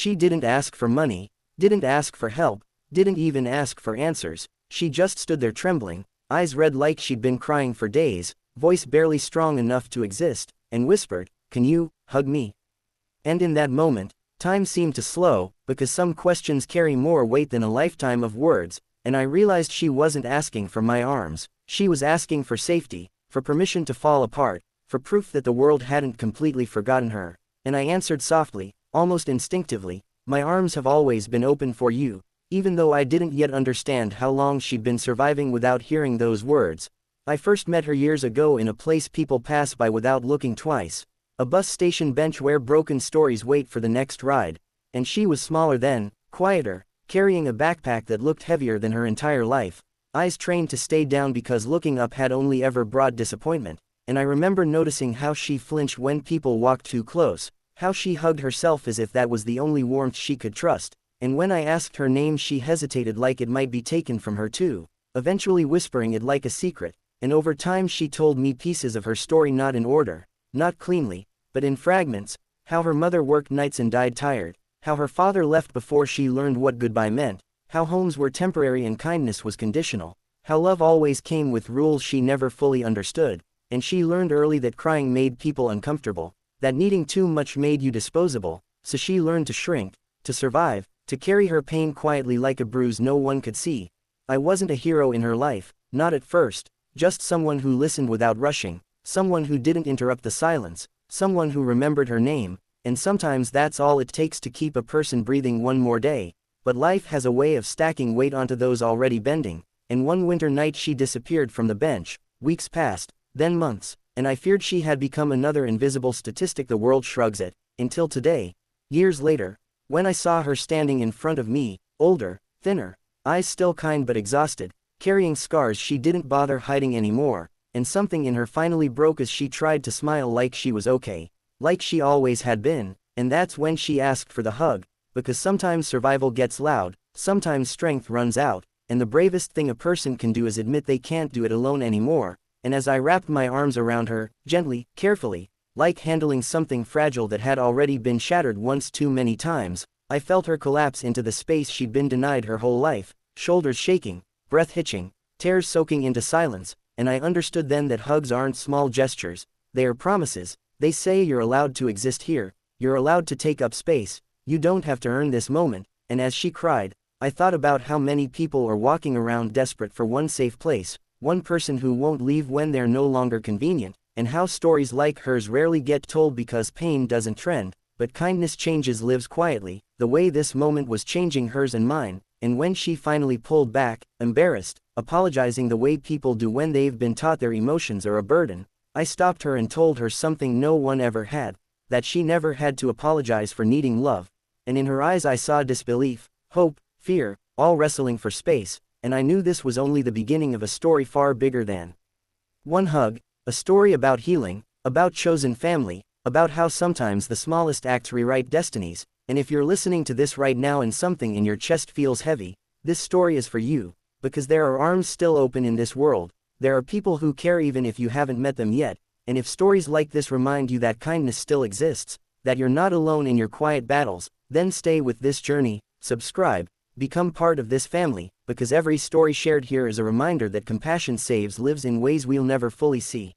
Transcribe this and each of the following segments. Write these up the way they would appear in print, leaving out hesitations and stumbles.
She didn't ask for money, didn't ask for help, didn't even ask for answers. She just stood there trembling, eyes red like she'd been crying for days, voice barely strong enough to exist, and whispered, "Can you hug me?" And in that moment, time seemed to slow, because some questions carry more weight than a lifetime of words, and I realized she wasn't asking for my arms. She was asking for safety, for permission to fall apart, for proof that the world hadn't completely forgotten her. And I answered softly, almost instinctively, "My arms have always been open for you," even though I didn't yet understand how long she'd been surviving without hearing those words. I first met her years ago in a place people pass by without looking twice, a bus station bench where broken stories wait for the next ride, and she was smaller then, quieter, carrying a backpack that looked heavier than her entire life, eyes trained to stay down because looking up had only ever brought disappointment, and I remember noticing how she flinched when people walked too close, how she hugged herself as if that was the only warmth she could trust, and when I asked her name she hesitated like it might be taken from her too, eventually whispering it like a secret, and over time she told me pieces of her story, not in order, not cleanly, but in fragments, how her mother worked nights and died tired, how her father left before she learned what goodbye meant, how homes were temporary and kindness was conditional, how love always came with rules she never fully understood, and she learned early that crying made people uncomfortable, that needing too much made you disposable, so she learned to shrink, to survive, to carry her pain quietly like a bruise no one could see. I wasn't a hero in her life, not at first, just someone who listened without rushing, someone who didn't interrupt the silence, someone who remembered her name, and sometimes that's all it takes to keep a person breathing one more day. But life has a way of stacking weight onto those already bending, and one winter night she disappeared from the bench. Weeks passed, then months, and I feared she had become another invisible statistic the world shrugs at, until today, years later, when I saw her standing in front of me, older, thinner, eyes still kind but exhausted, carrying scars she didn't bother hiding anymore, and something in her finally broke as she tried to smile like she was okay, like she always had been, and that's when she asked for the hug, because sometimes survival gets loud, sometimes strength runs out, and the bravest thing a person can do is admit they can't do it alone anymore. And as I wrapped my arms around her, gently, carefully, like handling something fragile that had already been shattered once too many times, I felt her collapse into the space she'd been denied her whole life, shoulders shaking, breath hitching, tears soaking into silence, and I understood then that hugs aren't small gestures, they are promises. They say you're allowed to exist here, you're allowed to take up space, you don't have to earn this moment. And as she cried, I thought about how many people are walking around desperate for one safe place, one person who won't leave when they're no longer convenient, and how stories like hers rarely get told because pain doesn't trend, but kindness changes, lives quietly, the way this moment was changing hers and mine. And when she finally pulled back, embarrassed, apologizing the way people do when they've been taught their emotions are a burden, I stopped her and told her something no one ever had, that she never had to apologize for needing love. And in her eyes I saw disbelief, hope, fear, all wrestling for space, and I knew this was only the beginning of a story far bigger than one hug, a story about healing, about chosen family, about how sometimes the smallest acts rewrite destinies. And if you're listening to this right now and something in your chest feels heavy, this story is for you, because there are arms still open in this world, there are people who care even if you haven't met them yet, and if stories like this remind you that kindness still exists, that you're not alone in your quiet battles, then stay with this journey, subscribe, become part of this family, because every story shared here is a reminder that compassion saves lives in ways we'll never fully see.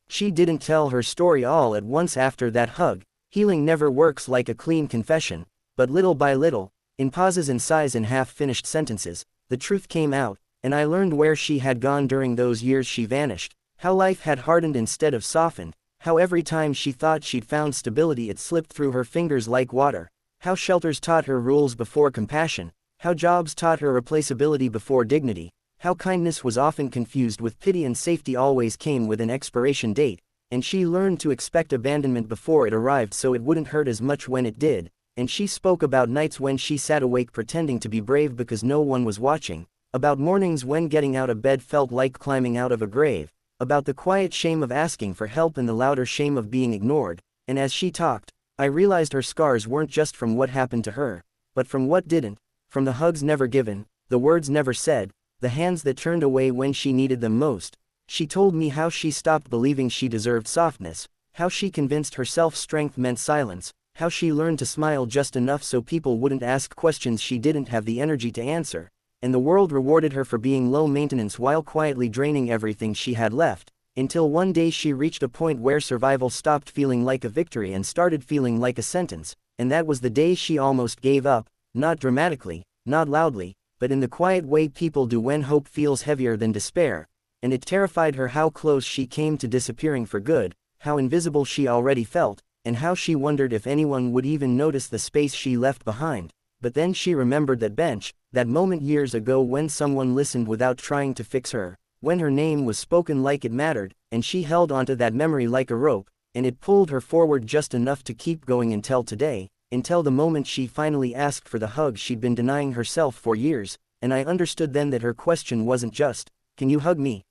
She didn't tell her story all at once after that hug. Healing never works like a clean confession, but little by little, in pauses and sighs and half-finished sentences, the truth came out, and I learned where she had gone during those years she vanished, how life had hardened instead of softened, how every time she thought she'd found stability it slipped through her fingers like water, how shelters taught her rules before compassion, how jobs taught her replaceability before dignity, how kindness was often confused with pity and safety always came with an expiration date, and she learned to expect abandonment before it arrived so it wouldn't hurt as much when it did. And she spoke about nights when she sat awake pretending to be brave because no one was watching, about mornings when getting out of bed felt like climbing out of a grave, about the quiet shame of asking for help and the louder shame of being ignored. And as she talked, I realized her scars weren't just from what happened to her, but from what didn't, from the hugs never given, the words never said, the hands that turned away when she needed them most. She told me how she stopped believing she deserved softness, how she convinced herself strength meant silence, how she learned to smile just enough so people wouldn't ask questions she didn't have the energy to answer, and the world rewarded her for being low maintenance while quietly draining everything she had left, until one day she reached a point where survival stopped feeling like a victory and started feeling like a sentence, and that was the day she almost gave up, not dramatically, not loudly, but in the quiet way people do when hope feels heavier than despair, and it terrified her how close she came to disappearing for good, how invisible she already felt, and how she wondered if anyone would even notice the space she left behind. But then she remembered that bench, that moment years ago when someone listened without trying to fix her, when her name was spoken like it mattered, and she held onto that memory like a rope, and it pulled her forward just enough to keep going until today, until the moment she finally asked for the hug she'd been denying herself for years, and I understood then that her question wasn't just, "Can you hug me?"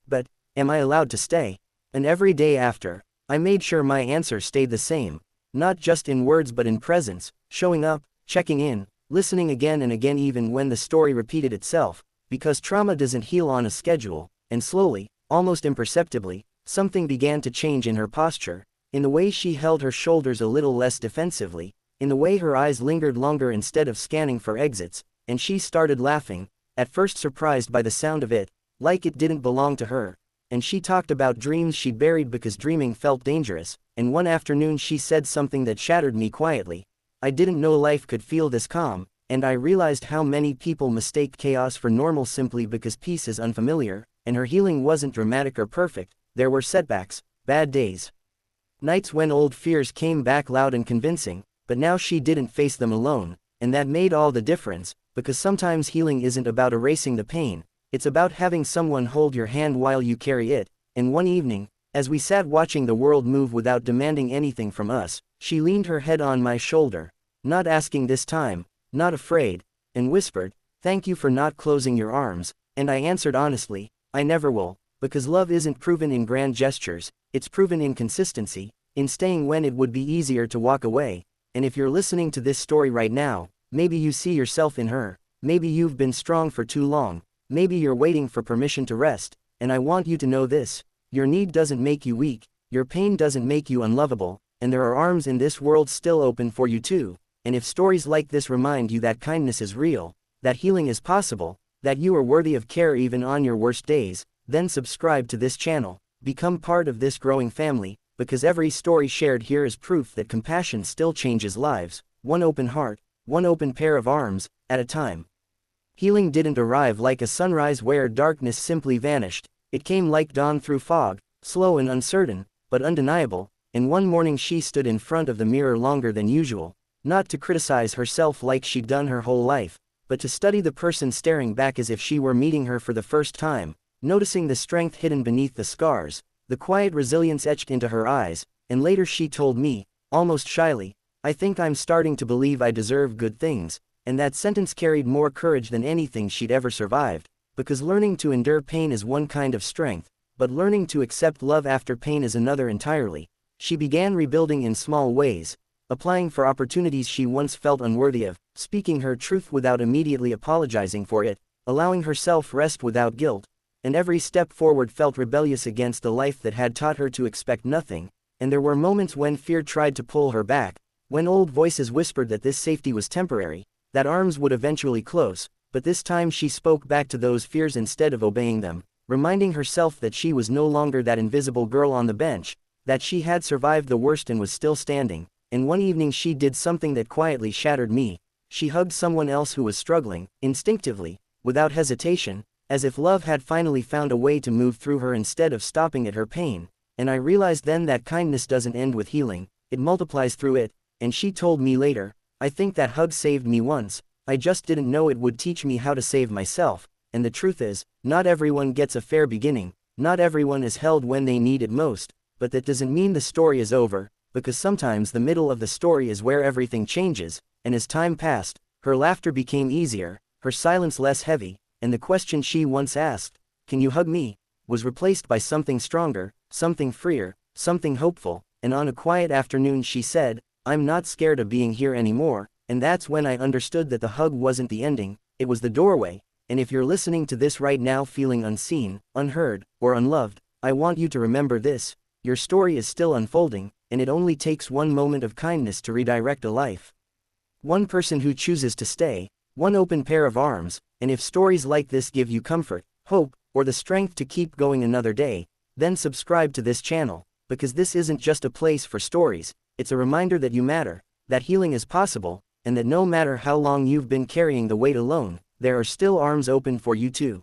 but, "Am I allowed to stay?" And every day after, I made sure my answer stayed the same, not just in words but in presence, showing up, checking in, listening again and again even when the story repeated itself, because trauma doesn't heal on a schedule, and slowly, almost imperceptibly, something began to change in her posture, in the way she held her shoulders a little less defensively, in the way her eyes lingered longer instead of scanning for exits, and she started laughing, at first surprised by the sound of it, like it didn't belong to her. And she talked about dreams she'd buried because dreaming felt dangerous, and one afternoon she said something that shattered me quietly. "I didn't know life could feel this calm," and I realized how many people mistake chaos for normal simply because peace is unfamiliar, and her healing wasn't dramatic or perfect. There were setbacks, bad days, nights when old fears came back loud and convincing, but now she didn't face them alone, and that made all the difference, because sometimes healing isn't about erasing the pain, it's about having someone hold your hand while you carry it. And one evening, as we sat watching the world move without demanding anything from us, she leaned her head on my shoulder, not asking this time, not afraid, and whispered, "Thank you for not closing your arms," and I answered honestly, "I never will," because love isn't proven in grand gestures, it's proven in consistency, in staying when it would be easier to walk away. And if you're listening to this story right now, maybe you see yourself in her, maybe you've been strong for too long, maybe you're waiting for permission to rest, and I want you to know this: your need doesn't make you weak, your pain doesn't make you unlovable, and there are arms in this world still open for you too. And if stories like this remind you that kindness is real, that healing is possible, that you are worthy of care even on your worst days, then subscribe to this channel, become part of this growing family, because every story shared here is proof that compassion still changes lives, one open heart, one open pair of arms, at a time. Healing didn't arrive like a sunrise where darkness simply vanished, it came like dawn through fog, slow and uncertain, but undeniable, and one morning she stood in front of the mirror longer than usual, not to criticize herself like she'd done her whole life, but to study the person staring back as if she were meeting her for the first time, noticing the strength hidden beneath the scars, the quiet resilience etched into her eyes. And later she told me, almost shyly, "I think I'm starting to believe I deserve good things," and that sentence carried more courage than anything she'd ever survived, because learning to endure pain is one kind of strength, but learning to accept love after pain is another entirely. She began rebuilding in small ways, applying for opportunities she once felt unworthy of, speaking her truth without immediately apologizing for it, allowing herself rest without guilt, and every step forward felt rebellious against the life that had taught her to expect nothing. And there were moments when fear tried to pull her back, when old voices whispered that this safety was temporary, that arms would eventually close, but this time she spoke back to those fears instead of obeying them, reminding herself that she was no longer that invisible girl on the bench, that she had survived the worst and was still standing. And one evening she did something that quietly shattered me. She hugged someone else who was struggling, instinctively, without hesitation, as if love had finally found a way to move through her instead of stopping at her pain. And I realized then that kindness doesn't end with healing, it multiplies through it. And she told me later, "I think that hug saved me once, I just didn't know it would teach me how to save myself." And the truth is, not everyone gets a fair beginning, not everyone is held when they need it most, but that doesn't mean the story is over, because sometimes the middle of the story is where everything changes. And as time passed, her laughter became easier, her silence less heavy, and the question she once asked, "Can you hug me?" was replaced by something stronger, something freer, something hopeful. And on a quiet afternoon she said, "I'm not scared of being here anymore," and that's when I understood that the hug wasn't the ending, it was the doorway. And if you're listening to this right now feeling unseen, unheard, or unloved, I want you to remember this: your story is still unfolding, and it only takes one moment of kindness to redirect a life. One person who chooses to stay, one open pair of arms, and if stories like this give you comfort, hope, or the strength to keep going another day, then subscribe to this channel, because this isn't just a place for stories, it's a reminder that you matter, that healing is possible, and that no matter how long you've been carrying the weight alone, there are still arms open for you too.